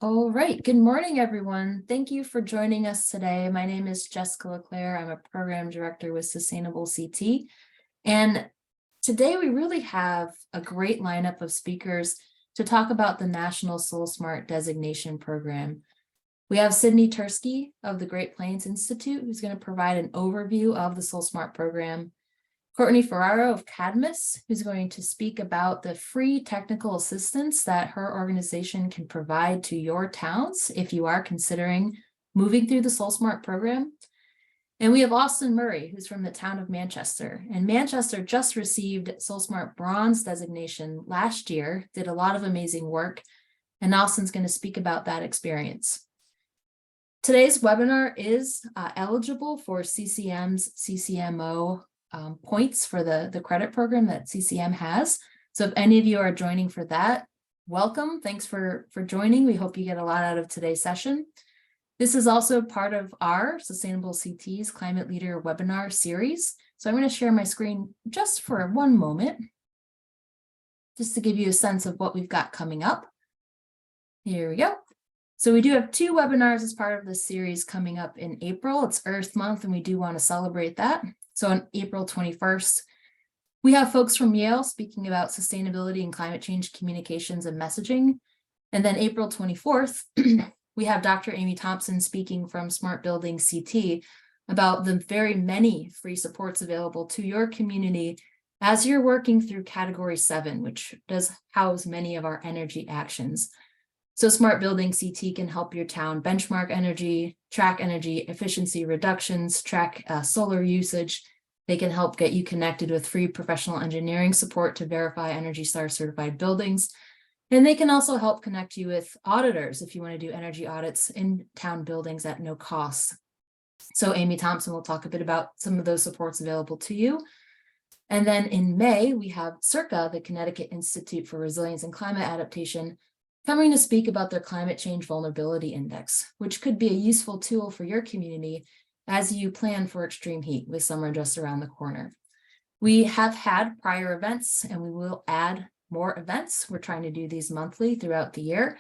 All right. Good morning, everyone. Thank you for joining us today. My name is Jessica LeClaire. I'm a program director with Sustainable CT. And today we really have a great lineup of speakers to talk about the National SolSmart Designation Program. We have Sydney Tursky of the Great Plains Institute, who's going to provide an overview of the SolSmart program. Courtney Ferraro of Cadmus, who's going to speak about the free technical assistance that her organization can provide to your towns if you are considering moving through the SolSmart program. And we have Austin Murray, who's from the town of Manchester. And Manchester just received SolSmart Bronze designation last year, did a lot of amazing work, and Austin's going to speak about that experience. Today's webinar is eligible for CCM's CCMO points for the credit program that CCM has. So if any of you are joining for that, welcome. Thanks for joining. We hope you get a lot out of today's session. This is also part of our Sustainable CT's Climate Leader webinar series. So I'm going to share my screen just for one moment, just to give you a sense of what we've got coming up. Here we go. So we do have two webinars as part of this series coming up in April. It's Earth Month, and we do want to celebrate that. So on April 21st, we have folks from Yale speaking about sustainability and climate change communications and messaging. And then April 24th, we have Dr. Amy Thompson speaking from Smart Building CT about the very many free supports available to your community as you're working through Category 7, which does house many of our energy actions. So Smart Building CT can help your town benchmark energy, track energy efficiency reductions, track solar usage. They can help get you connected with free professional engineering support to verify Energy Star certified buildings. And they can also help connect you with auditors if you want to do energy audits in town buildings at no cost. So Amy Thompson will talk a bit about some of those supports available to you. And then in May, we have CIRCA, the Connecticut Institute for Resilience and Climate Adaptation, coming to speak about their Climate Change Vulnerability Index, which could be a useful tool for your community as you plan for extreme heat with summer just around the corner. We have had prior events and we will add more events. We're trying to do these monthly throughout the year.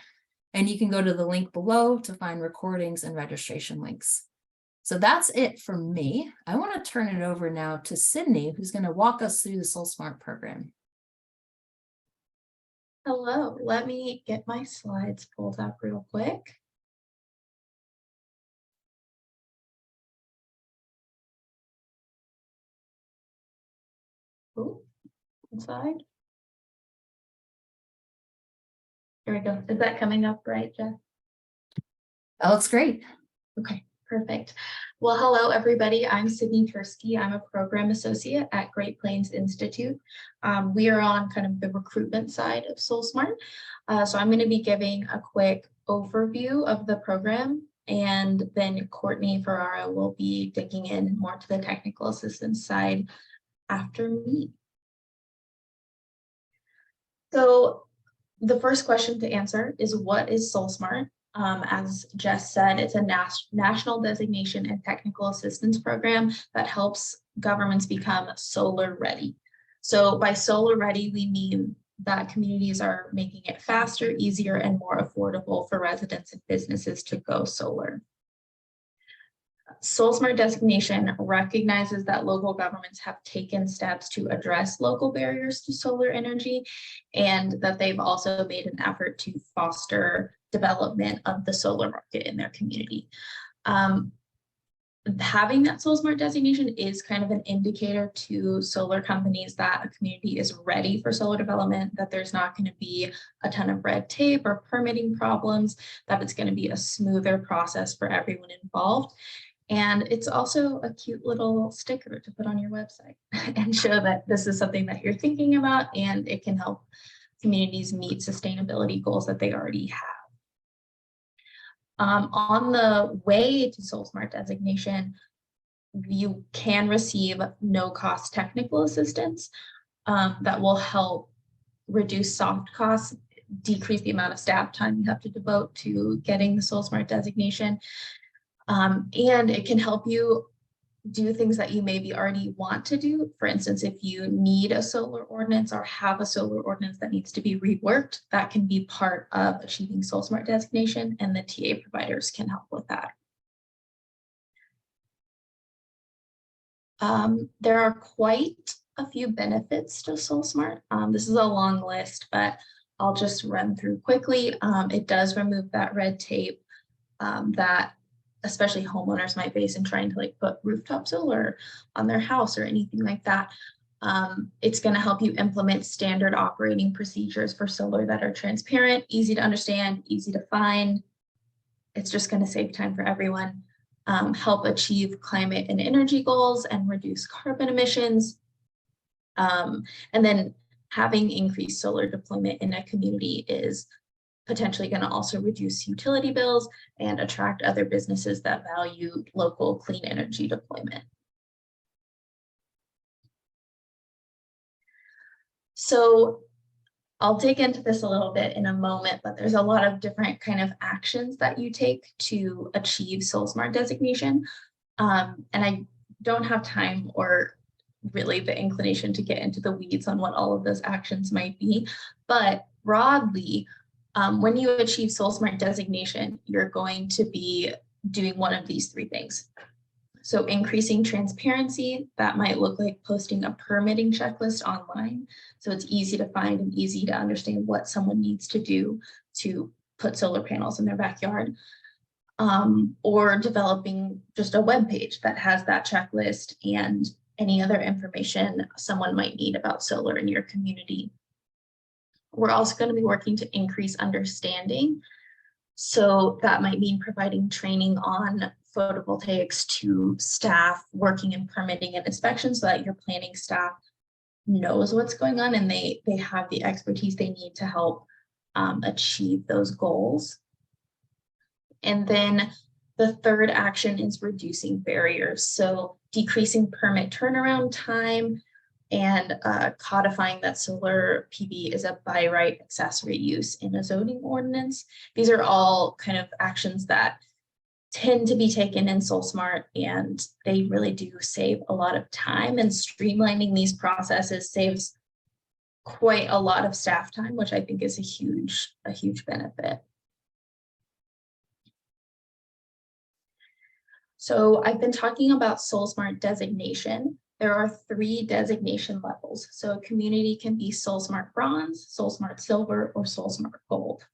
And you can go to the link below to find recordings and registration links. So that's it from me. I want to turn it over now to Sydney, who's going to walk us through the SolSmart program. Hello, let me get my slides pulled up real quick. Oh, inside. Here we go. Is that coming up right, Jeff? That looks great. Okay, perfect. Well, hello, everybody. I'm Sydney Tursky. I'm a program associate at Great Plains Institute. We are on kind of the recruitment side of SolSmart. So I'm going to be giving a quick overview of the program, and then Courtney Ferraro will be digging in more to the technical assistance side after me. So the first question to answer is, what is SolSmart? As Jess said, it's a national designation and technical assistance program that helps governments become solar ready. So by solar ready, we mean that communities are making it faster, easier, and more affordable for residents and businesses to go solar. SolSmart designation recognizes that local governments have taken steps to address local barriers to solar energy, and that they've also made an effort to foster development of the solar market in their community. Having that SolSmart designation is kind of an indicator to solar companies that a community is ready for solar development, that there's not going to be a ton of red tape or permitting problems, that it's going to be a smoother process for everyone involved. And it's also a cute little sticker to put on your website and show that this is something that you're thinking about, and it can help communities meet sustainability goals that they already have. On the way to SolSmart designation, you can receive no-cost technical assistance that will help reduce soft costs, decrease the amount of staff time you have to devote to getting the SolSmart designation. And it can help you do things that you maybe already want to do. For instance, if you need a solar ordinance or have a solar ordinance that needs to be reworked, that can be part of achieving SolSmart designation, and the TA providers can help with that. There are quite a few benefits to SolSmart. This is a long list, but I'll just run through quickly. It does remove that red tape that especially homeowners might face in trying to like put rooftop solar on their house or anything like that. It's going to help you implement standard operating procedures for solar that are transparent, easy to understand, easy to find. It's just going to save time for everyone. Help achieve climate and energy goals and reduce carbon emissions. And then having increased solar deployment in a community is potentially going to also reduce utility bills and attract other businesses that value local clean energy deployment. So I'll dig into this a little bit in a moment, but there's a lot of different kind of actions that you take to achieve SolSmart designation. And I don't have time or really the inclination to get into the weeds on what all of those actions might be, but broadly, when you achieve SolSmart designation, you're going to be doing one of these three things. So increasing transparency, that might look like posting a permitting checklist online. So it's easy to find and easy to understand what someone needs to do to put solar panels in their backyard. Or developing just a web page that has that checklist and any other information someone might need about solar in your community. We're also going to be working to increase understanding. So that might mean providing training on photovoltaics to staff working in permitting and inspection so that your planning staff knows what's going on and they have the expertise they need to help achieve those goals. And then the third action is reducing barriers. So decreasing permit turnaround time and codifying that solar PV is a by right accessory use in a zoning ordinance. These are all kind of actions that tend to be taken in SolSmart, and they really do save a lot of time, and streamlining these processes saves quite a lot of staff time, which I think is a huge benefit. So I've been talking about SolSmart designation. There are 3 designation levels. So a community can be SolSmart Bronze, SolSmart Silver, or SolSmart Gold.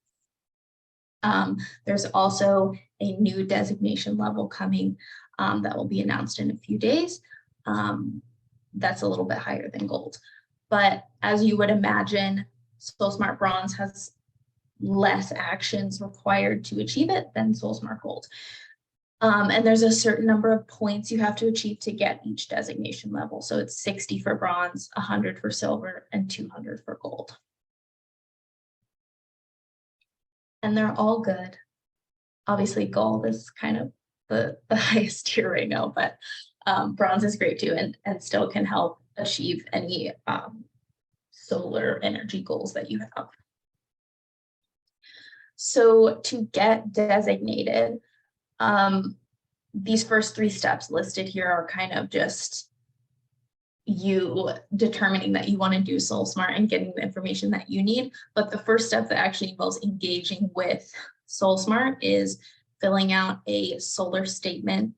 There's also a new designation level coming that will be announced in a few days. That's a little bit higher than Gold. But as you would imagine, SolSmart Bronze has less actions required to achieve it than SolSmart Gold. And there's a certain number of points you have to achieve to get each designation level. So it's 60 for bronze, 100 for silver, and 200 for gold. And they're all good. Obviously, gold is kind of the highest tier right now, but bronze is great too, and still can help achieve any solar energy goals that you have. So to get designated, these first 3 steps listed here are kind of just you determining that you want to do SolSmart and getting the information that you need. But the first step that actually involves engaging with SolSmart is filling out a solar statement.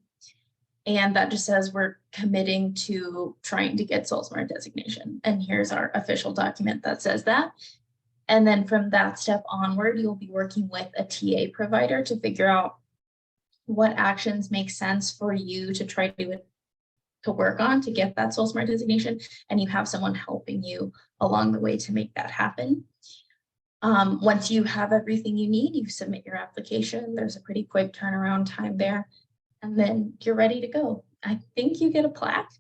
And that just says we're committing to trying to get SolSmart designation. And here's our official document that says that. And then from that step onward, you'll be working with a TA provider to figure out what actions make sense for you to try to work on to get that SolSmart designation, and you have someone helping you along the way to make that happen. Once you have everything you need, you submit your application. There's a pretty quick turnaround time there, and then you're ready to go. I think you get a plaque,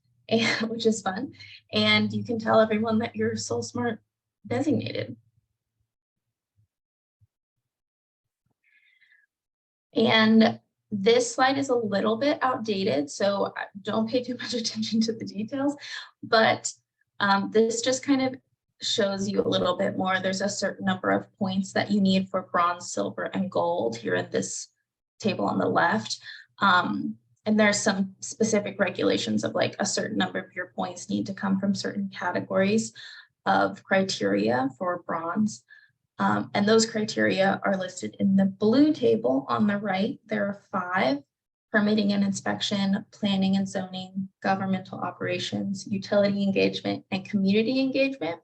which is fun, and you can tell everyone that you're SolSmart designated. And this slide is a little bit outdated, so don't pay too much attention to the details, but this just kind of shows you a little bit more. There's a certain number of points that you need for bronze, silver, and gold here in this table on the left. And And there's some specific regulations of like a certain number of your points need to come from certain categories of criteria for bronze. And those criteria are listed in the blue table on the right. There are 5: permitting and inspection, planning and zoning, governmental operations, utility engagement, and community engagement.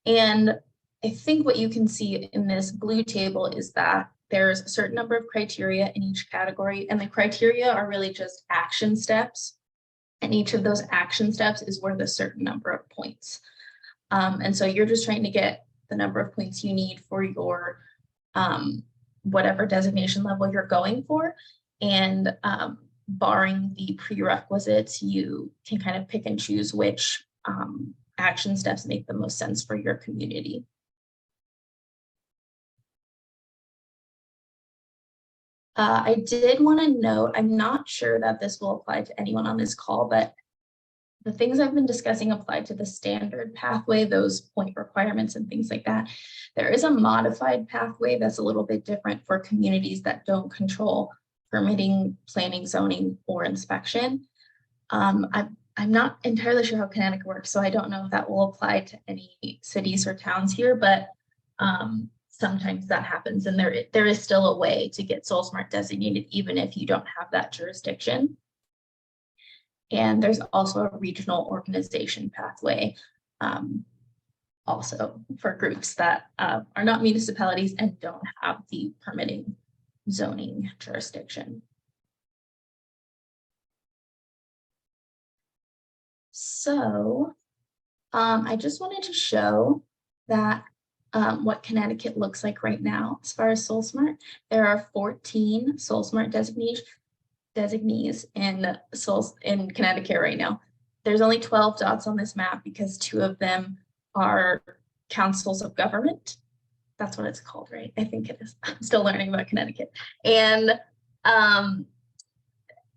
And I think what you can see in this blue table is that there's a certain number of criteria in each category, and the criteria are really just action steps. And each of those action steps is worth a certain number of points. And so you're just trying to get the number of points you need for your whatever designation level you're going for. And barring the prerequisites, you can kind of pick and choose which action steps make the most sense for your community. I did want to note, I'm not sure that this will apply to anyone on this call, but the things I've been discussing apply to the standard pathway, those point requirements and things like that. There is a modified pathway that's a little bit different for communities that don't control permitting, planning, zoning, or inspection. I'm not entirely sure how Connecticut works, so I don't know if that will apply to any cities or towns here, but sometimes that happens, and there is still a way to get SolSmart designated even if you don't have that jurisdiction. And there's also a regional organization pathway also for groups that are not municipalities and don't have the permitting zoning jurisdiction. So I just wanted to show that what Connecticut looks like right now as far as SolSmart. There are 14 SolSmart designees in Connecticut right now. There's only 12 dots on this map because 2 of them are councils of government. That's what it's called, right? I think it is. I'm still learning about Connecticut. And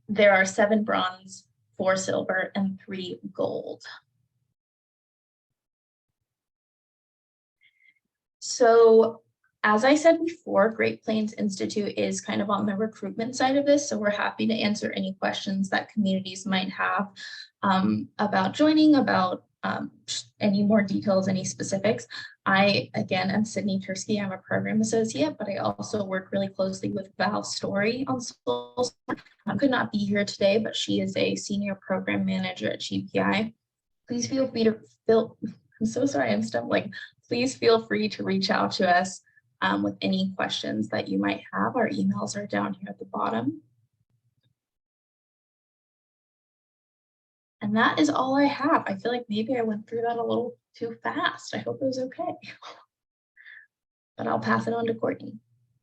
there are 7 bronze, 4 silver, and 3 gold. So as I said before, Great Plains Institute is kind of on the recruitment side of this. So we're happy to answer any questions that communities might have about joining, about any more details, any specifics. I, again, am Sydney Tursky. I'm a program associate, but I also work really closely with Val Story on SolSmart. I could not be here today, but she is a senior program manager at GPI. Please feel free to I'm so sorry, I'm stumbling. Please feel free to reach out to us with any questions that you might have. Our emails are down here at the bottom. And that is all I have. I feel like maybe I went through that a little too fast. I hope it was okay. But I'll pass it on to Courtney.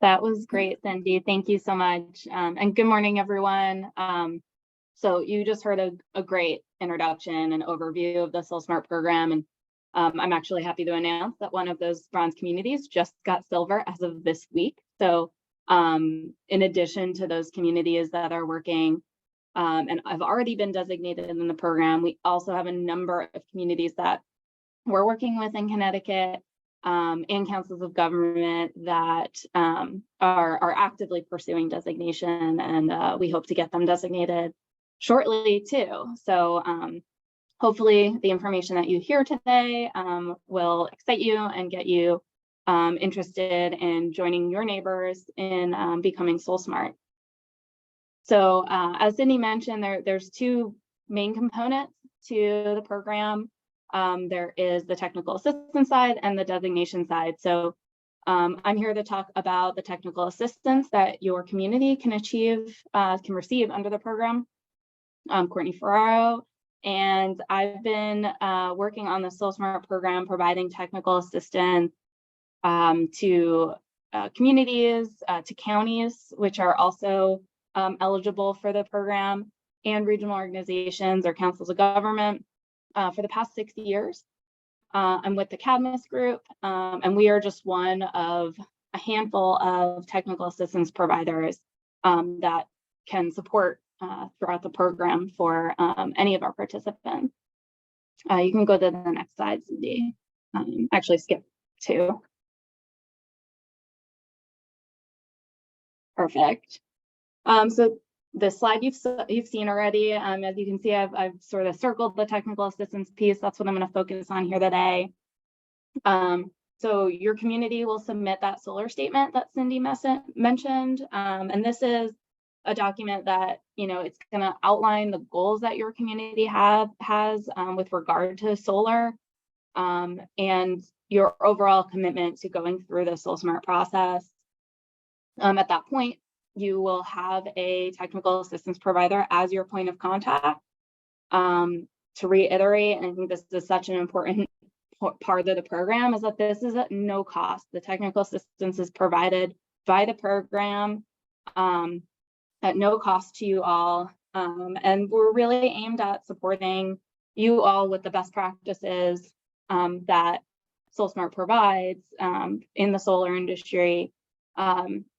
That was great, Cindy. Thank you so much. And good morning, everyone. So you just heard a great introduction and overview of the SolSmart program. And I'm actually happy to announce that one of those bronze communities just got silver as of this week. So in addition to those communities that are working and I've already been designated in the program, we also have a number of communities that we're working with in Connecticut and councils of government that are actively pursuing designation, and we hope to get them designated shortly too. So hopefully the information that you hear today will excite you and get you interested in joining your neighbors in becoming SolSmart. So as Cindy mentioned, there's 2 main components to the program. There is the technical assistance side and the designation side. So I'm here to talk about the technical assistance that your community can receive under the program. I'm Courtney Ferraro, and I've been working on the SolSmart program, providing technical assistance to communities, to counties, which are also eligible for the program, and regional organizations or councils of government for the past 6 years. I'm with the Cadmus group, and we are just one of a handful of technical assistance providers that can support throughout the program for any of our participants. You can go to the next slide, Cindy. Actually, skip 2. Perfect. So This slide you've seen already. As you can see, I've sort of circled the technical assistance piece. That's what I'm going to focus on here today. So your community will submit that solar statement that Cindy mentioned, and this is a document that, you know, it's going to outline the goals that your community has with regard to solar, and your overall commitment to going through the SolSmart process. At that point, you will have a technical assistance provider as your point of contact. To reiterate, and I think this is such an important part of the program, is that this is at no cost. The technical assistance is provided by the program at no cost to you all. And we're really aimed at supporting you all with the best practices that SolSmart provides in the solar industry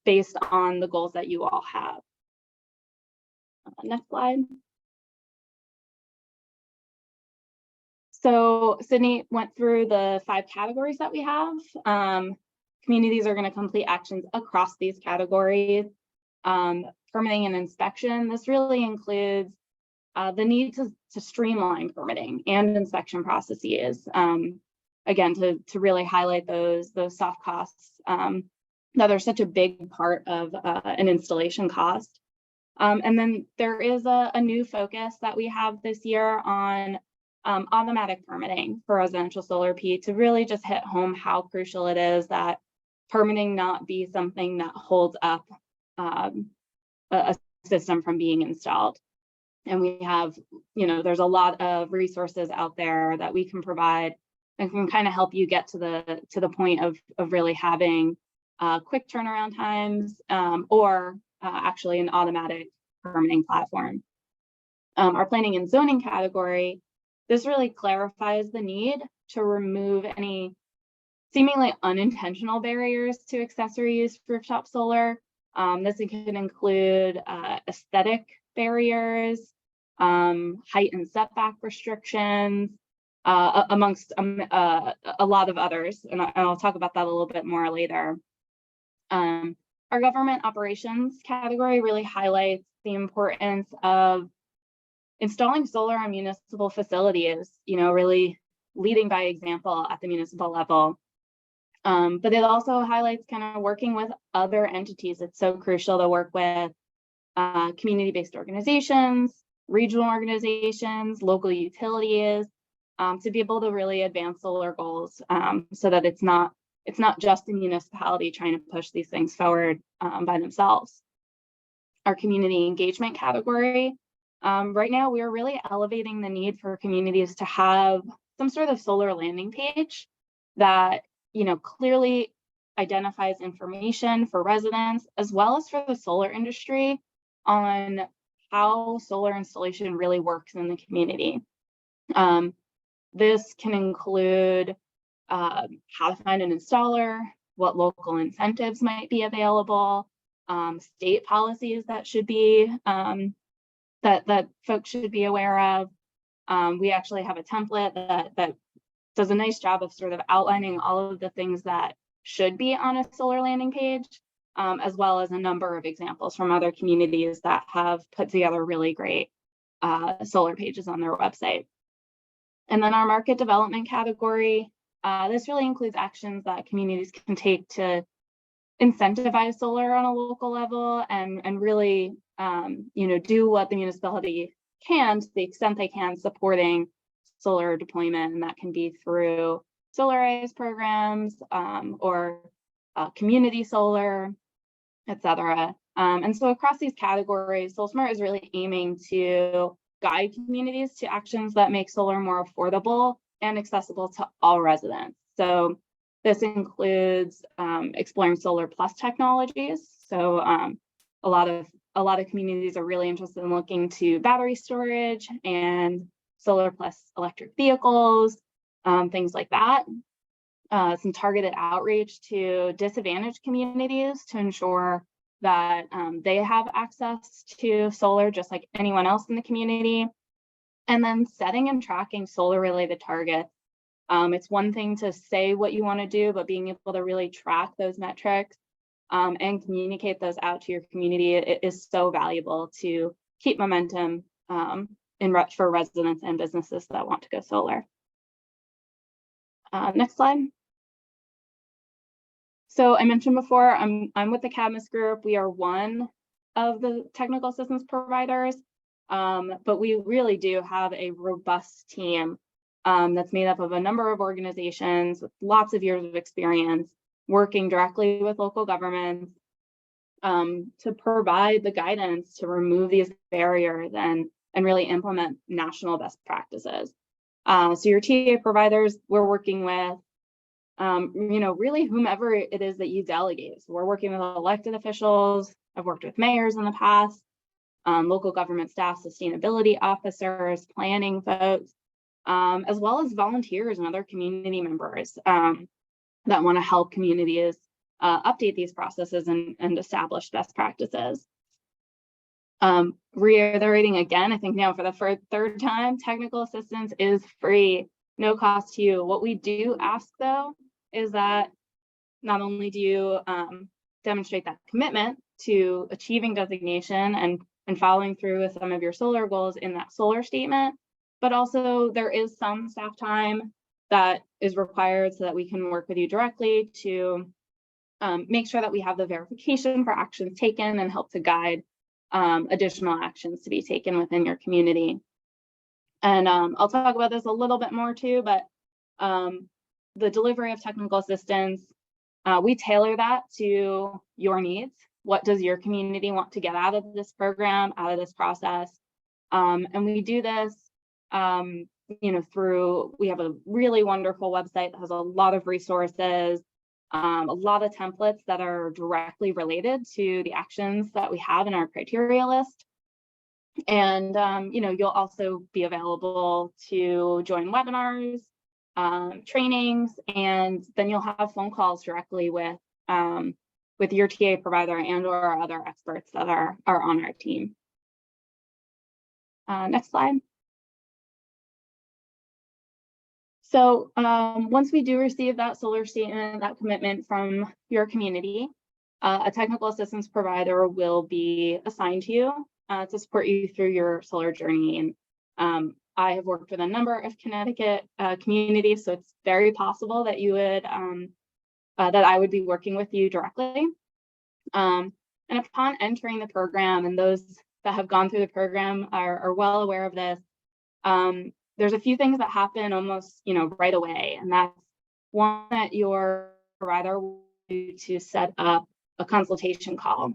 based on the goals that you all have. Next slide. So Sydney went through the 5 categories that we have. Communities are going to complete actions across these categories. Permitting and inspection, this really includes the need to streamline permitting and inspection processes. Again, to really highlight those soft costs that are such a big part of an installation cost. And then there is a new focus that we have this year on automatic permitting for residential solar P, to really just hit home how crucial it is that permitting not be something that holds up a system from being installed. And we have, you know, there's a lot of resources out there that we can provide and can kind of help you get to the point of really having quick turnaround times or actually an automatic permitting platform. Our planning and zoning category, this really clarifies the need to remove any seemingly unintentional barriers to accessory use rooftop solar. This can include aesthetic barriers, height and setback restrictions, amongst a lot of others, and I'll talk about that a little bit more later. Our government operations category really highlights the importance of installing solar on municipal facilities, you know, really leading by example at the municipal level. But it also highlights kind of working with other entities. It's so crucial to work with community-based organizations, regional organizations, local utilities, to be able to really advance solar goals, so that it's not just a municipality trying to push these things forward by themselves. Our community engagement category, right now we are really elevating the need for communities to have some sort of solar landing page that, you know, clearly identifies information for residents as well as for the solar industry on how solar installation really works in the community. This can include how to find an installer, what local incentives might be available, state policies that should be that folks should be aware of. We actually have a template that does a nice job of sort of outlining all of the things that should be on a solar landing page, as well as a number of examples from other communities that have put together really great solar pages on their website. And then our market development category, this really includes actions that communities can take to incentivize solar on a local level and really, you know, do what the municipality can to the extent they can supporting solar deployment, and that can be through solarized programs or community solar, etc. And so across these categories, SolSmart is really aiming to guide communities to actions that make solar more affordable and accessible to all residents. So this includes exploring solar plus technologies. So a lot of communities are really interested in looking to battery storage and solar plus electric vehicles, things like that. Some targeted outreach to disadvantaged communities to ensure that they have access to solar just like anyone else in the community. And then setting and tracking solar related targets. It's one thing to say what you want to do, but being able to really track those metrics and communicate those out to your community. It is so valuable to keep momentum for residents and businesses that want to go solar. Next slide. So I mentioned before, I'm with the Cadmus group. We are one of the technical assistance providers, but we really do have a robust team that's made up of a number of organizations with lots of years of experience working directly with local governments to provide the guidance to remove these barriers and really implement national best practices. So your TA providers we're working with, really whomever it is that you delegate. So we're working with elected officials. I've worked with mayors in the past, local government staff, sustainability officers, planning folks, as well as volunteers and other community members that want to help communities update these processes and establish best practices. Reiterating again, I think now for the third time, technical assistance is free, no cost to you. What we do ask though is that not only do you demonstrate that commitment to achieving designation and following through with some of your solar goals in that solar statement, but also there is some staff time that is required so that we can work with you directly to make sure that we have the verification for actions taken and help to guide additional actions to be taken within your community. And I'll talk about this a little bit more too, but the delivery of technical assistance, we tailor that to your needs. What does your community want to get out of this program, out of this process? And we do this, we have a really wonderful website that has a lot of resources, a lot of templates that are directly related to the actions that we have in our criteria list. And, you'll also be available to join webinars, trainings, and then you'll have phone calls directly with your TA provider and or other experts that are on our team. Next slide. So once we do receive that solar statement, that commitment from your community, a technical assistance provider will be assigned to you to support you through your solar journey. And I have worked with a number of Connecticut communities, so it's very possible that you would that I would be working with you directly. And upon entering the program, and those that have gone through the program are well aware of this, there's a few things that happen almost, right away. And that's one, that your provider will do to set up a consultation call.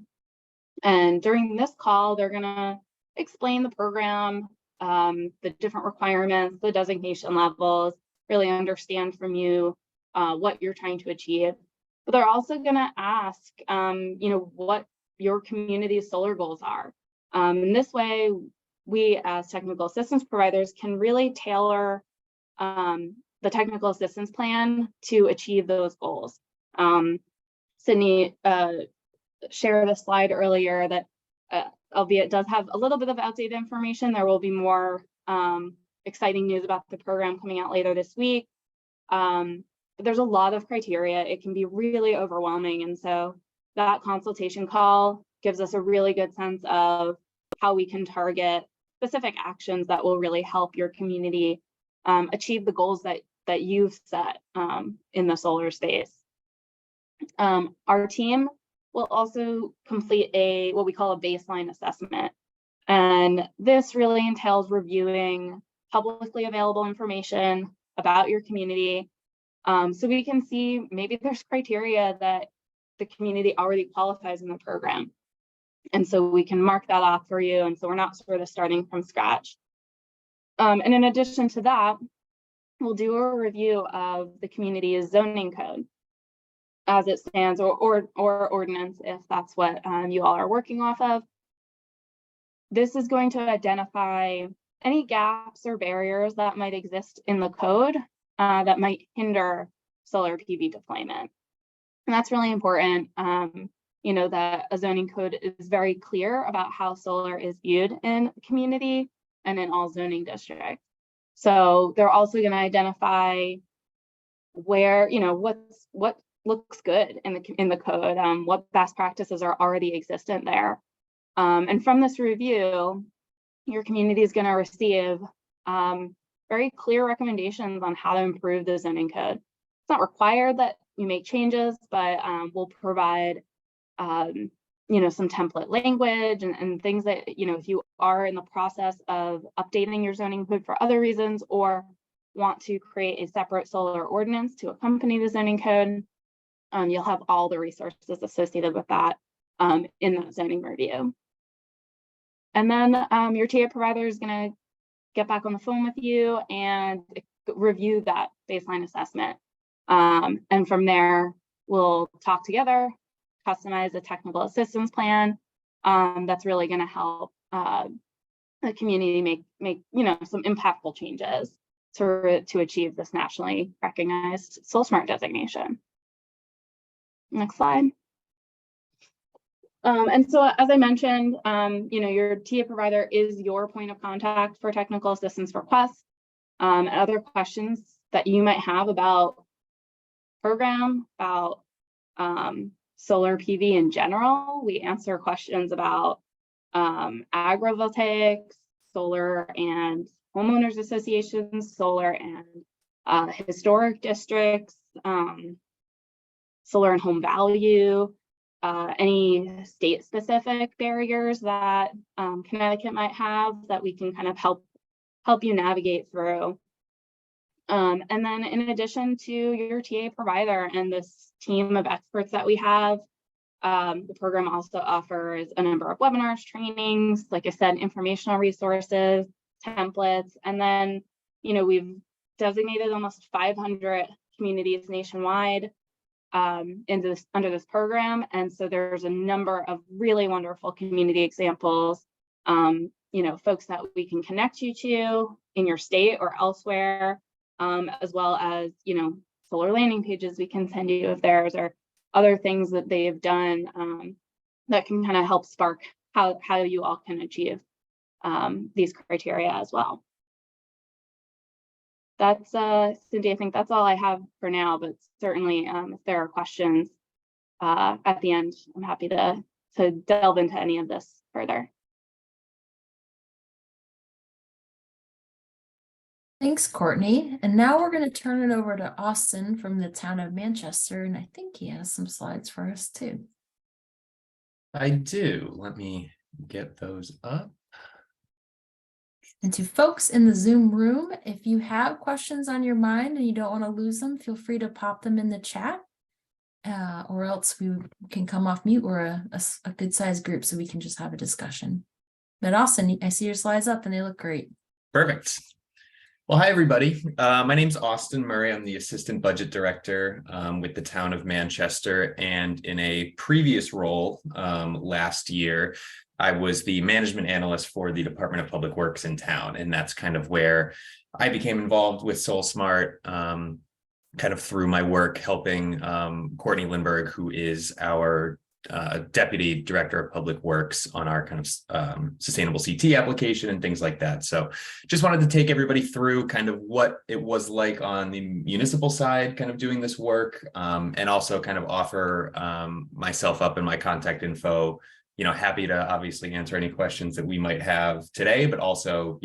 And during this call, they're gonna explain the program, the different requirements, the designation levels, really understand from you what you're trying to achieve. But they're also gonna ask, what your community's solar goals are. In this way, we as technical assistance providers can really tailor the technical assistance plan to achieve those goals. Sydney shared a slide earlier that, albeit it does have a little bit of outdated information, there will be more exciting news about the program coming out later this week. But there's a lot of criteria. It can be really overwhelming. And so that consultation call gives us a really good sense of how we can target specific actions that will really help your community achieve the goals that you've set in the solar space. Our team will also complete what we call a baseline assessment. And this really entails reviewing publicly available information about your community. So we can see maybe there's criteria that the community already qualifies in the program. And so we can mark that off for you. And so we're not sort of starting from scratch. And in addition to that, we'll do a review of the community's zoning code as it stands, or ordinance, if that's what you all are working off of. This is going to identify any gaps or barriers that might exist in the code that might hinder solar PV deployment. And that's really important. That a zoning code is very clear about how solar is viewed in a community and in all zoning districts. So they're also going to identify where, what looks good in the code, what best practices are already existent there. And from this review, your community is going to receive very clear recommendations on how to improve the zoning code. It's not required that you make changes, but we'll provide some template language and things that, if you are in the process of updating your zoning code for other reasons or want to create a separate solar ordinance to accompany the zoning code, you'll have all the resources associated with that in that zoning review. And then your TA provider is going to get back on the phone with you and review that baseline assessment. And from there, we'll talk together, customize a technical assistance plan that's really going to help the community make some impactful changes to achieve this nationally recognized SolSmart designation. Next slide. And so, as I mentioned, your TA provider is your point of contact for technical assistance requests and other questions that you might have about program, about solar PV in general. We answer questions about agrivoltaics, solar and homeowners associations, solar and historic districts, solar and home value, any state-specific barriers that Connecticut might have that we can kind of help you navigate through. And then in addition to your TA provider and this team of experts that we have, the program also offers a number of webinars, trainings, like I said, informational resources, templates, and then, we've designated almost 500 communities nationwide under this program. And so there's a number of really wonderful community examples, folks that we can connect you to in your state or elsewhere, as well as, solar landing pages we can send you if there's or other things that they've done that can kind of help spark how you all can achieve these criteria as well. That's Cindy, I think that's all I have for now, but certainly if there are questions at the end, I'm happy to delve into any of this further. Thanks, Courtney. And now we're going to turn it over to Austin from the town of Manchester, and I think he has some slides for us too. I do. Let me get those up. And to folks in the Zoom room, if you have questions on your mind and you don't want to lose them, feel free to pop them in the chat, or else we can come off mute. We're a good sized group, so we can just have a discussion. But Austin, I see your slides up and they look great. Perfect. Well, hi, everybody. My name's Austin Murray. I'm the Assistant Budget Director with the town of Manchester. And in a previous role last year, I was the management analyst for the Department of Public Works in town. And that's kind of where I became involved with SolSmart, kind of through my work helping Courtney Lindbergh, who is our Deputy Director of Public Works, on our kind of sustainable CT application and things like that. So just wanted to take everybody through kind of what it was like on the municipal side, kind of doing this work, and also kind of offer myself up and my contact info. Happy to obviously answer any questions that we might have today, but also,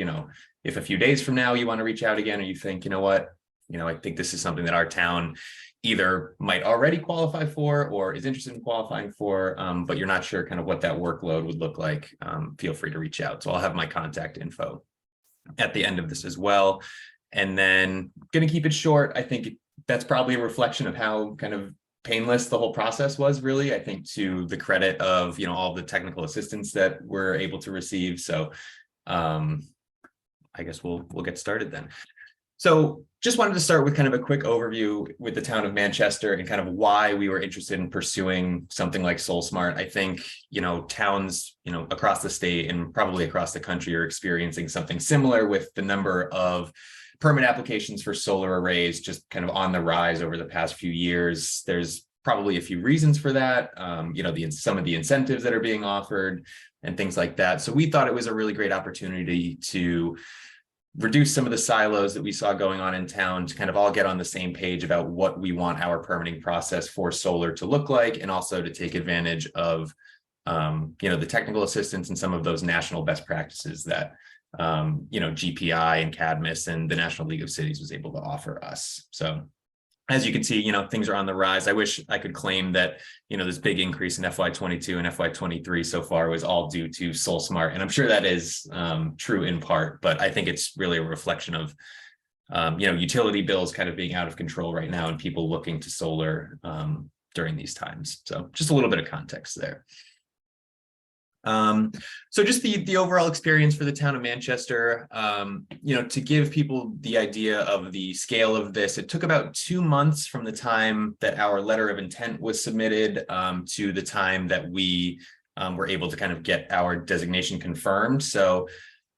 if a few days from now you want to reach out again, or you think, I think this is something that our town either might already qualify for or is interested in qualifying for, but you're not sure kind of what that workload would look like, feel free to reach out. So I'll have my contact info at the end of this as well. And then going to keep it short. I think that's probably a reflection of how kind of painless the whole process was, really, I think, to the credit of, all the technical assistance that we're able to receive. So I guess we'll get started then. So just wanted to start with kind of a quick overview with the town of Manchester and kind of why we were interested in pursuing something like SolSmart. I think, towns, across the state and probably across the country are experiencing something similar with the number of permit applications for solar arrays just kind of on the rise over the past few years. There's probably a few reasons for that, some of the incentives that are being offered and things like that. So we thought it was a really great opportunity to reduce some of the silos that we saw going on in town to kind of all get on the same page about what we want our permitting process for solar to look like, and also to take advantage of the technical assistance and some of those national best practices that GPI and Cadmus and the National League of Cities was able to offer us. So as you can see, things are on the rise. I wish I could claim that, this big increase in FY22 and FY23 so far was all due to SolSmart. And I'm sure that is true in part, but I think it's really a reflection of, utility bills kind of being out of control right now and people looking to solar during these times. So just a little bit of context there. So just the overall experience for the town of Manchester, to give people the idea of the scale of this, it took about 2 months from the time that our letter of intent was submitted to the time that we were able to kind of get our designation confirmed. So,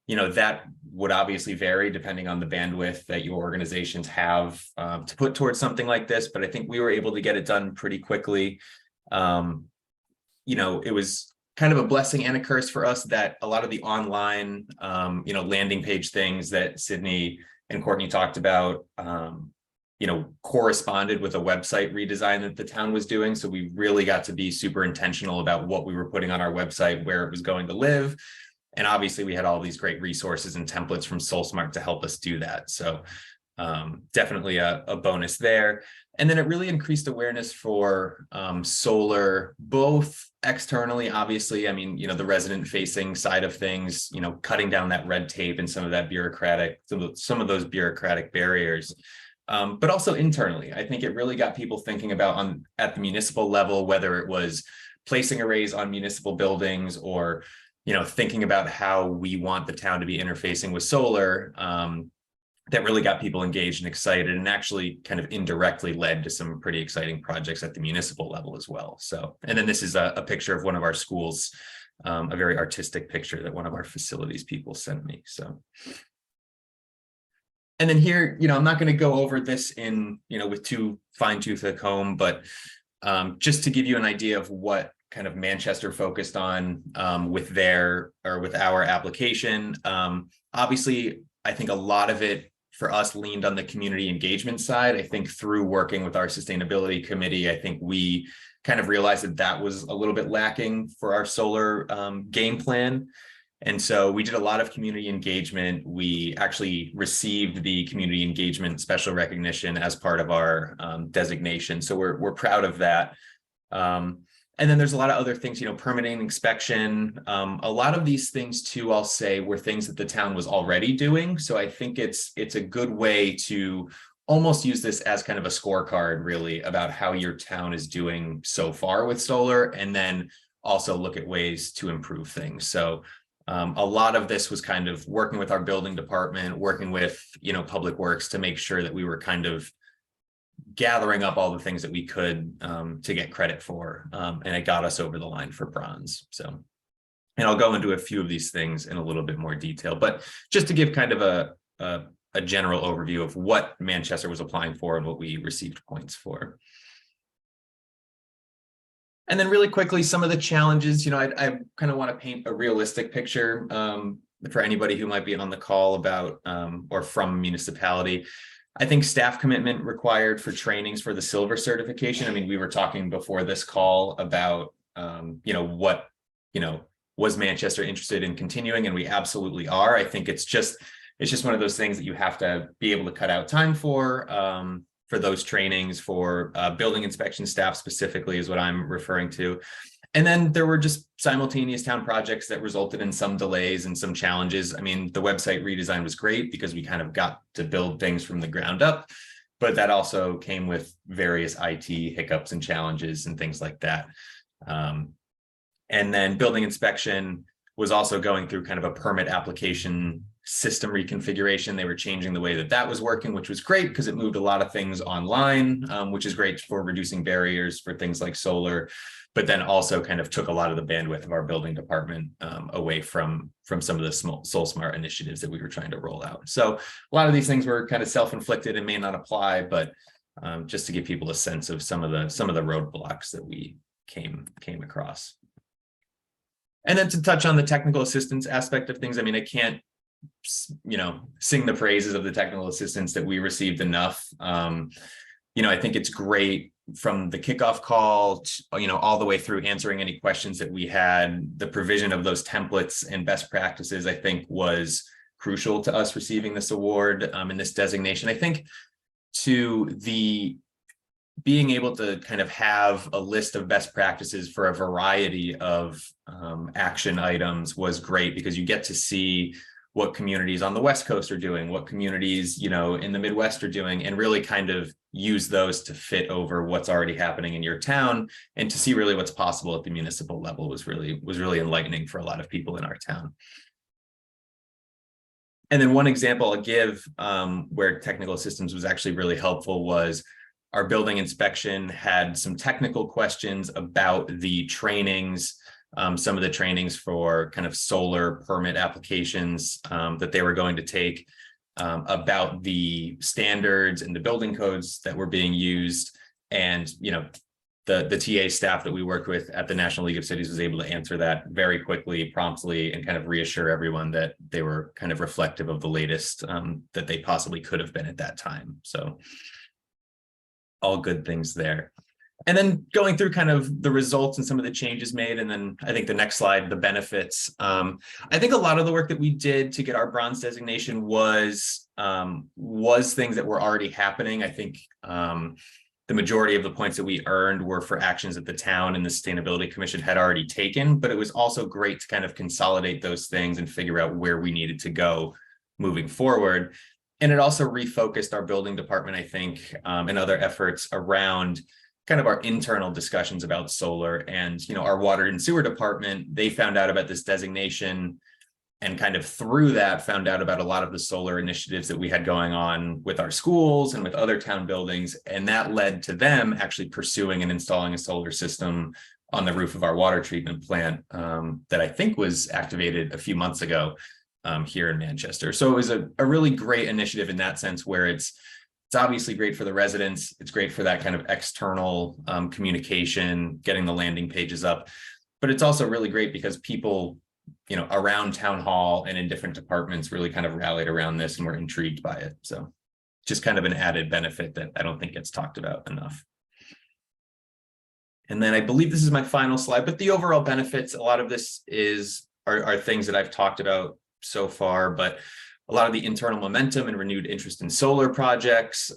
that would obviously vary depending on the bandwidth that your organizations have to put towards something like this. But I think we were able to get it done pretty quickly. It was kind of a blessing and a curse for us that a lot of the online, landing page things that Sydney and Courtney talked about, corresponded with a website redesign that the town was doing. So we really got to be super intentional about what we were putting on our website, where it was going to live. And obviously we had all these great resources and templates from SolSmart to help us do that. So definitely a bonus there. And then it really increased awareness for solar, both externally, obviously. I mean, the resident facing side of things, cutting down that red tape and some of that bureaucratic, some of those bureaucratic barriers, but also internally. I think it really got people thinking about at the municipal level, whether it was placing arrays on municipal buildings or, thinking about how we want the town to be interfacing with solar. That really got people engaged and excited, and actually kind of indirectly led to some pretty exciting projects at the municipal level as well. So, and then this is a picture of one of our schools, a very artistic picture that one of our facilities people sent me. So, and then here, I'm not going to go over this in, with too fine tooth a comb, but just to give you an idea of what kind of Manchester focused on with our application. Obviously, I think a lot of it for us leaned on the community engagement side. I think through working with our sustainability committee, I think we kind of realized that was a little bit lacking for our solar game plan. And so we did a lot of community engagement. We actually received the community engagement special recognition as part of our designation. So we're proud of that. And then there's a lot of other things, permitting, inspection. A lot of these things too, I'll say, were things that the town was already doing. So I think it's a good way to almost use this as kind of a scorecard, really, about how your town is doing so far with solar, and then also look at ways to improve things. So a lot of this was kind of working with our building department, working with, Public Works to make sure that we were kind of gathering up all the things that we could to get credit for, and it got us over the line for bronze. So, and I'll go into a few of these things in a little bit more detail, but just to give kind of a general overview of what Manchester was applying for and what we received points for. And then really quickly, some of the challenges, I kind of want to paint a realistic picture for anybody who might be on the call about or from municipality. I think staff commitment required for trainings for the silver certification. I mean, we were talking before this call about, was Manchester interested in continuing? And we absolutely are. I think it's just one of those things that you have to be able to cut out time for those trainings, for building inspection staff specifically is what I'm referring to. And then there were just simultaneous town projects that resulted in some delays and some challenges. I mean, the website redesign was great because we kind of got to build things from the ground up, but that also came with various IT hiccups and challenges and things like that. And then building inspection was also going through kind of a permit application system reconfiguration. They were changing the way that was working, which was great because it moved a lot of things online, which is great for reducing barriers for things like solar, but then also kind of took a lot of the bandwidth of our building department away from some of the SolSmart initiatives that we were trying to roll out. So a lot of these things were kind of self-inflicted and may not apply, but just to give people a sense of some of the roadblocks that we came across. And then to touch on the technical assistance aspect of things, I mean, I can't sing the praises of the technical assistance that we received enough. I think it's great from the kickoff call, all the way through answering any questions that we had. The provision of those templates and best practices, I think, was crucial to us receiving this award and this designation. I think to the being able to kind of have a list of best practices for a variety of action items was great, because you get to see what communities on the West Coast are doing, what communities, in the Midwest are doing, and really kind of use those to fit over what's already happening in your town, and to see really what's possible at the municipal level was really enlightening for a lot of people in our town. And then one example I'll give where technical assistance was actually really helpful was our building inspection had some technical questions about the trainings, some of the trainings for kind of solar permit applications that they were going to take, about the standards and the building codes that were being used. And, the TA staff that we worked with at the National League of Cities was able to answer that very quickly, promptly, and kind of reassure everyone that they were kind of reflective of the latest that they possibly could have been at that time. So all good things there. And then going through kind of the results and some of the changes made, and then I think the next slide, the benefits. I think a lot of the work that we did to get our bronze designation was things that were already happening. I think the majority of the points that we earned were for actions that the town and the Sustainability Commission had already taken, but it was also great to kind of consolidate those things and figure out where we needed to go moving forward. And it also refocused our building department, I think, and other efforts around kind of our internal discussions about solar. And, our water and sewer department, they found out about this designation, and kind of through that found out about a lot of the solar initiatives that we had going on with our schools and with other town buildings. And that led to them actually pursuing and installing a solar system on the roof of our water treatment plant that I think was activated a few months ago here in Manchester. So it was a really great initiative in that sense, where it's obviously great for the residents. It's great for that kind of external communication, getting the landing pages up, but it's also really great because people, around town hall and in different departments really kind of rallied around this and were intrigued by it. So just kind of an added benefit that I don't think gets talked about enough. And then I believe this is my final slide, but the overall benefits, a lot of this are things that I've talked about so far, but a lot of the internal momentum and renewed interest in solar projects.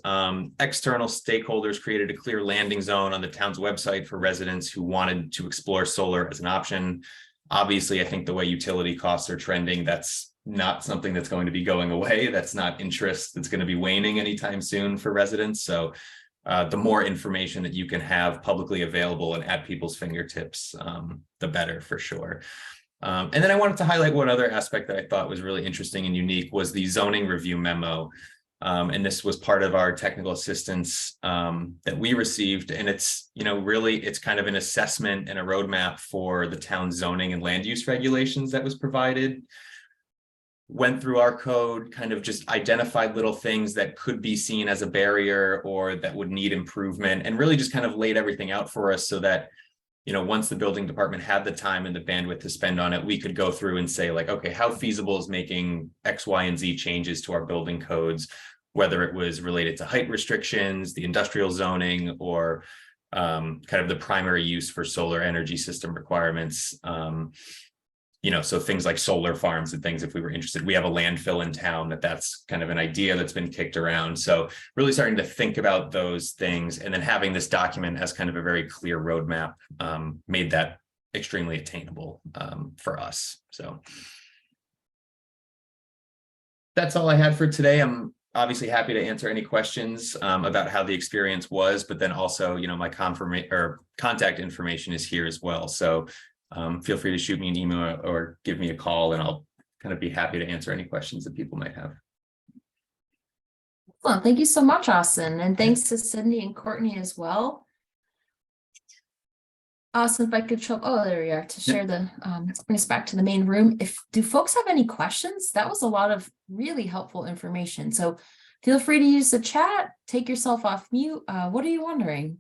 External stakeholders created a clear landing zone on the town's website for residents who wanted to explore solar as an option. Obviously, I think the way utility costs are trending, that's not something that's going to be going away. That's not interest that's going to be waning anytime soon for residents. So the more information that you can have publicly available and at people's fingertips, the better for sure. And then I wanted to highlight one other aspect that I thought was really interesting and unique was the zoning review memo. And this was part of our technical assistance that we received. And it's, really, it's kind of an assessment and a roadmap for the town's zoning and land use regulations that was provided. Went through our code, kind of just identified little things that could be seen as a barrier or that would need improvement, and really just kind of laid everything out for us so that, once the building department had the time and the bandwidth to spend on it, we could go through and say, like, okay, how feasible is making X, Y, and Z changes to our building codes, whether it was related to height restrictions, the industrial zoning, or kind of the primary use for solar energy system requirements. So things like solar farms and things, if we were interested. We have a landfill in town that's kind of an idea that's been kicked around. So really starting to think about those things, and then having this document as kind of a very clear roadmap made that extremely attainable for us. So that's all I had for today. I'm obviously happy to answer any questions about how the experience was, but then also, my contact information is here as well. So feel free to shoot me an email or give me a call, and I'll kind of be happy to answer any questions that people might have. Well, thank you so much, Austin. And thanks to Cindy and Courtney as well. Austin, if I could show, oh, there we are, to share the, bring us back to the main room. Do folks have any questions? That was a lot of really helpful information. So feel free to use the chat, take yourself off mute. What are you wondering?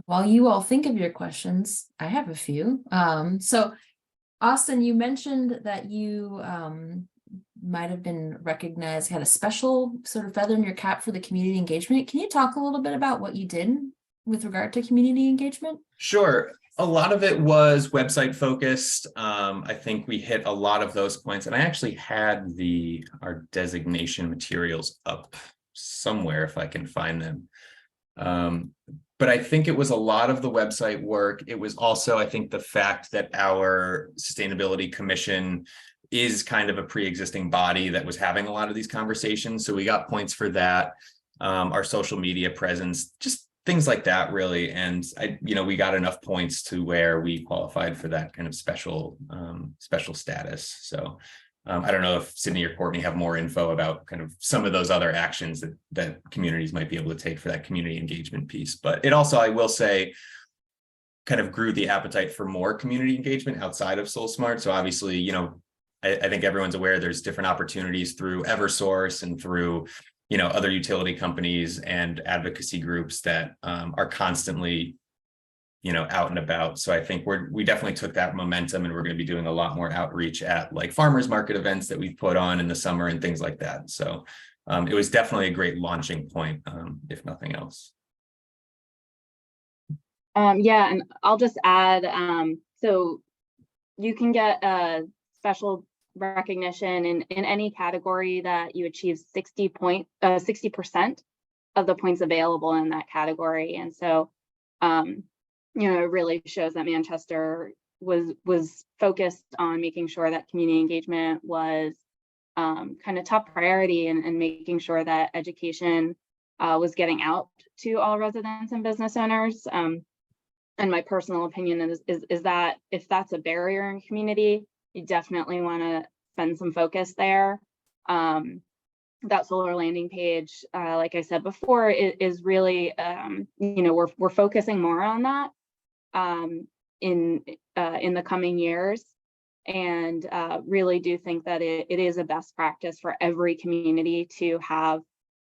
While you all think of your questions, I have a few. So Austin, you mentioned that you might have been recognized, had a special sort of feather in your cap for the community engagement. Can you talk a little bit about what you did with regard to community engagement? Sure. A lot of it was website focused. I think we hit a lot of those points, and I actually had our designation materials up somewhere if I can find them. But I think it was a lot of the website work. It was also, I think, the fact that our Sustainability Commission is kind of a pre-existing body that was having a lot of these conversations. So we got points for that. Our social media presence, just things like that, really. And we got enough points to where we qualified for that kind of special status. So I don't know if Sydney or Courtney have more info about kind of some of those other actions that communities might be able to take for that community engagement piece. But it also, I will say, kind of grew the appetite for more community engagement outside of SolSmart. So obviously, I think everyone's aware there's different opportunities through Eversource and through other utility companies and advocacy groups that are constantly out and about. So I think we definitely took that momentum, and we're going to be doing a lot more outreach at like farmers market events that we've put on in the summer and things like that. So it was definitely a great launching point, if nothing else. Yeah, and I'll just add, so you can get a special recognition in any category that you achieve 60% of the points available in that category. And so it really shows that Manchester was focused on making sure that community engagement was kind of top priority, and making sure that education was getting out to all residents and business owners. And my personal opinion is that if that's a barrier in community, you definitely want to spend some focus there. That solar landing page, like I said before, is really, we're focusing more on that in the coming years, and really do think that it is a best practice for every community to have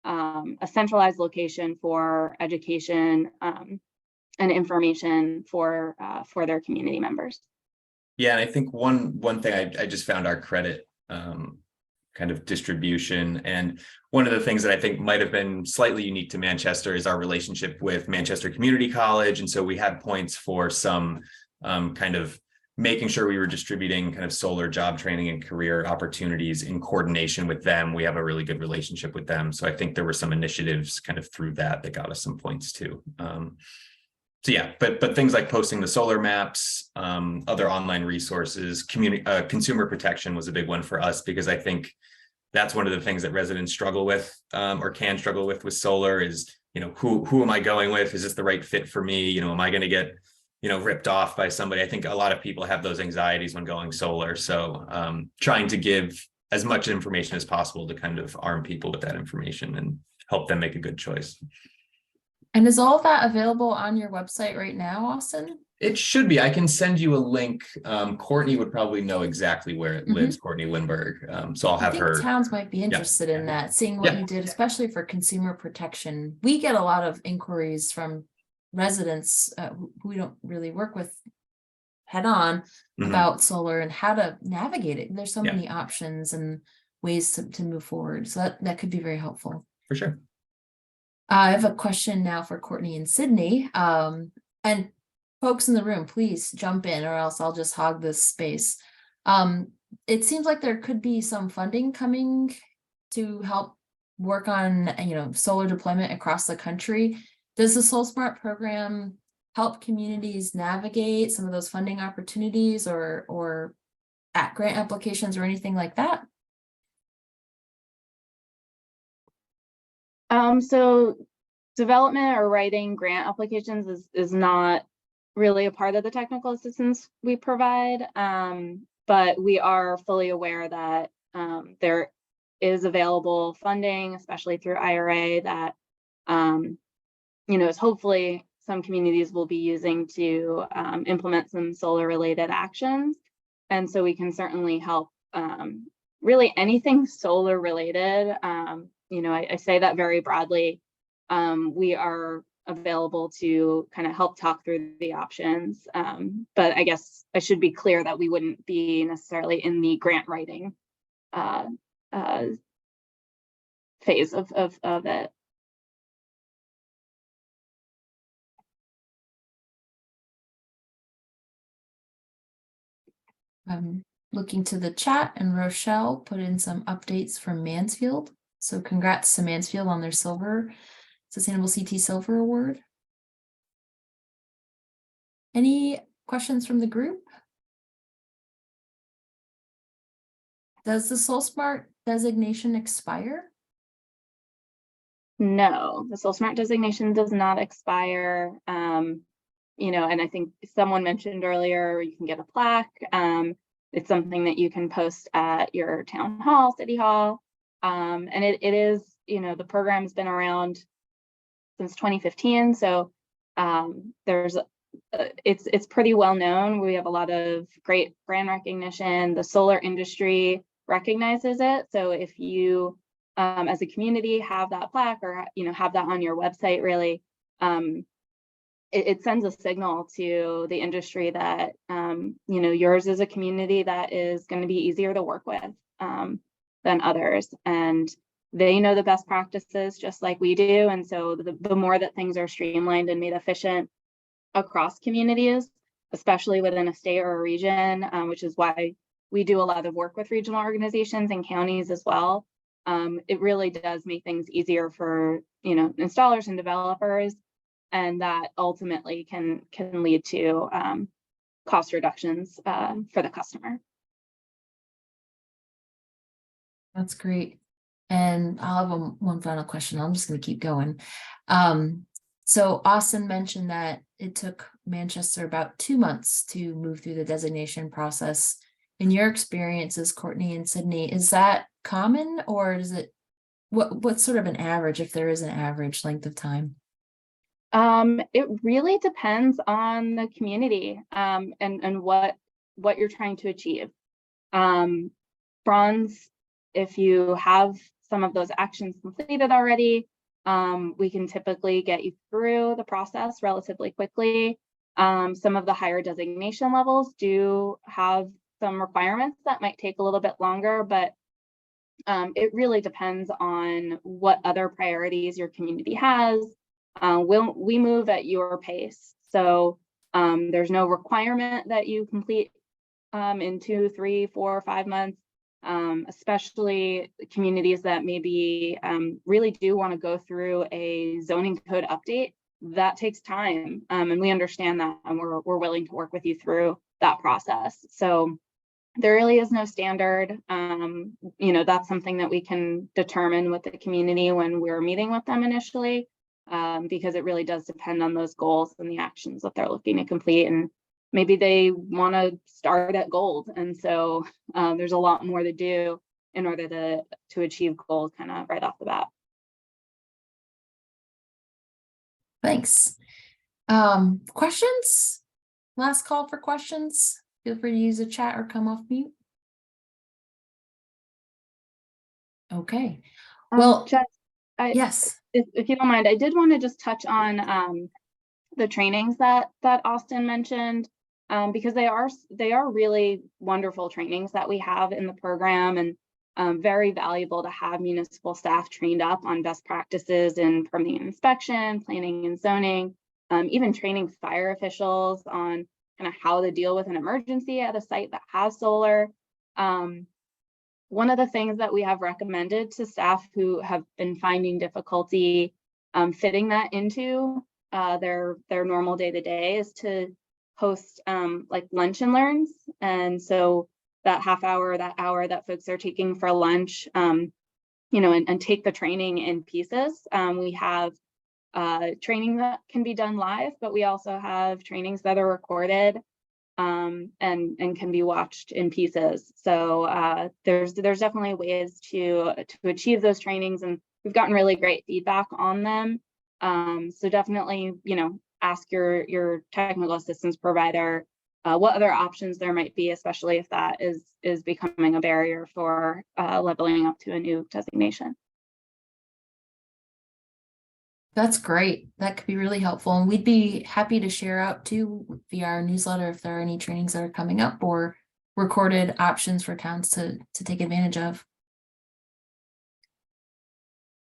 a centralized location for education and information for their community members. Yeah, and I think one thing I just found our credit kind of distribution, and one of the things that I think might have been slightly unique to Manchester is our relationship with Manchester Community College. And so we had points for some kind of making sure we were distributing kind of solar job training and career opportunities in coordination with them. We have a really good relationship with them. So I think there were some initiatives kind of through that got us some points too. So yeah, but things like posting the solar maps, other online resources, consumer protection was a big one for us, because I think that's one of the things that residents struggle with, or can struggle with solar is, who am I going with? Is this the right fit for me? Am I going to get, ripped off by somebody? I think a lot of people have those anxieties when going solar. So trying to give as much information as possible to kind of arm people with that information and help them make a good choice. And is all of that available on your website right now, Austin? It should be. I can send you a link. Courtney would probably know exactly where it lives, Courtney Lindbergh. So I'll have her. Towns might be interested in that, seeing what you did, especially for consumer protection. We get a lot of inquiries from residents who we don't really work with head on about solar and how to navigate it. There's so many options and ways to move forward. So that could be very helpful. For sure. I have a question now for Courtney and Sydney. And folks in the room, please jump in, or else I'll just hog this space. It seems like there could be some funding coming to help work on, solar deployment across the country. Does the SolSmart program help communities navigate some of those funding opportunities or at grant applications or anything like that? So development or writing grant applications is not really a part of the technical assistance we provide, but we are fully aware that there is available funding, especially through IRA, that is hopefully some communities will be using to implement some solar related actions. And so we can certainly help really anything solar related. I say that very broadly. We are available to kind of help talk through the options. But I guess I should be clear that we wouldn't be necessarily in the grant writing phase of it. I'm looking to the chat, and Rochelle put in some updates from Mansfield. So congrats to Mansfield on their Sustainable CT Silver Award. Any questions from the group? Does the SolSmart designation expire? No, the SolSmart designation does not expire. You know, and I think someone mentioned earlier, you can get a plaque. It's something that you can post at your town hall, city hall. And it is, you know, the program's been around since 2015. So it's pretty well known. We have a lot of great brand recognition. The solar industry recognizes it. So if you, as a community, have that plaque or, you know, have that on your website, really, it sends a signal to the industry that, you know, yours is a community that is going to be easier to work with than others. And they know the best practices just like we do. And so the more that things are streamlined and made efficient across communities, especially within a state or a region, which is why we do a lot of work with regional organizations and counties as well. It really does make things easier for, you know, installers and developers, and that ultimately can lead to cost reductions for the customer. That's great. And I'll have one final question. I'm just going to keep going. So Austin mentioned that it took Manchester about 2 months to move through the designation process. In your experiences, Courtney and Sydney, is that common, or is it what's sort of an average, if there is an average length of time? It really depends on the community and what you're trying to achieve. Bronze, if you have some of those actions completed already, we can typically get you through the process relatively quickly. Some of the higher designation levels do have some requirements that might take a little bit longer, but it really depends on what other priorities your community has. We move at your pace. So there's no requirement that you complete in 2, 3, 4, 5 months, especially communities that maybe really do want to go through a zoning code update. That takes time, and we understand that, and we're willing to work with you through that process. So there really is no standard. You know, that's something that we can determine with the community when we're meeting with them initially. Because it really does depend on those goals and the actions that they're looking to complete. And maybe they want to start at gold. And so there's a lot more to do in order to achieve gold kind of right off the bat. Thanks. Questions? Last call for questions. Feel free to use the chat or come off mute. Okay. Well, Jess, yes. If you don't mind, I did want to just touch on the trainings that Austin mentioned, because they are really wonderful trainings that we have in the program, and very valuable to have municipal staff trained up on best practices in permitting and inspection, planning and zoning, even training fire officials on kind of how to deal with an emergency at a site that has solar. One of the things that we have recommended to staff who have been finding difficulty fitting that into their normal day-to-day is to host like lunch and learns. And so that half hour, that hour that folks are taking for lunch, you know, and take the training in pieces. We have training that can be done live, but we also have trainings that are recorded and can be watched in pieces. So there's definitely ways to achieve those trainings, and we've gotten really great feedback on them. So definitely, you know, ask your technical assistance provider what other options there might be, especially if that is becoming a barrier for leveling up to a new designation. That's great. That could be really helpful. And we'd be happy to share out too via our newsletter if there are any trainings that are coming up or recorded options for towns to take advantage of.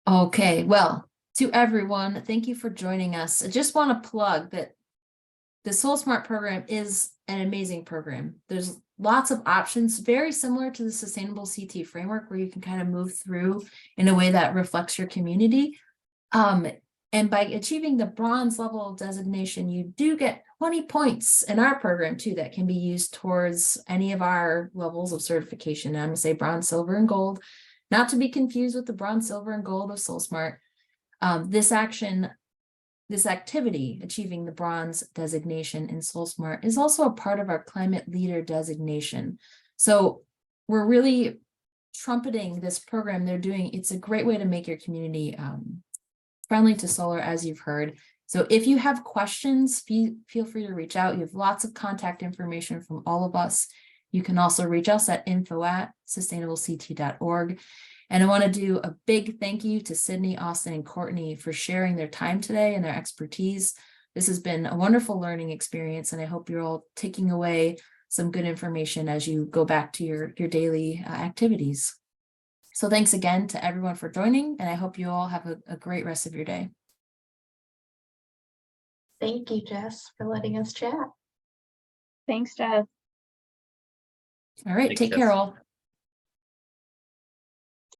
Okay, well, to everyone, thank you for joining us. I just want to plug that the SolSmart program is an amazing program. There's lots of options, very similar to the Sustainable CT framework, where you can kind of move through in a way that reflects your community. And by achieving the bronze level designation, you do get 20 points in our program too that can be used towards any of our levels of certification. And I'm gonna say bronze, silver, and gold, not to be confused with the bronze, silver, and gold of SolSmart. This activity, achieving the bronze designation in SolSmart, is also a part of our climate leader designation. So we're really trumpeting this program they're doing. It's a great way to make your community friendly to solar, as you've heard. So if you have questions, feel free to reach out. You have lots of contact information from all of us. You can also reach us at info@sustainablect.org. And I want to do a big thank you to Sydney, Austin, and Courtney for sharing their time today and their expertise. This has been a wonderful learning experience, and I hope you're all taking away some good information as you go back to your daily activities. So thanks again to everyone for joining, and I hope you all have a great rest of your day. Thank you, Jess, for letting us chat. Thanks, Jess. All right, Thanks, take care Jess. all.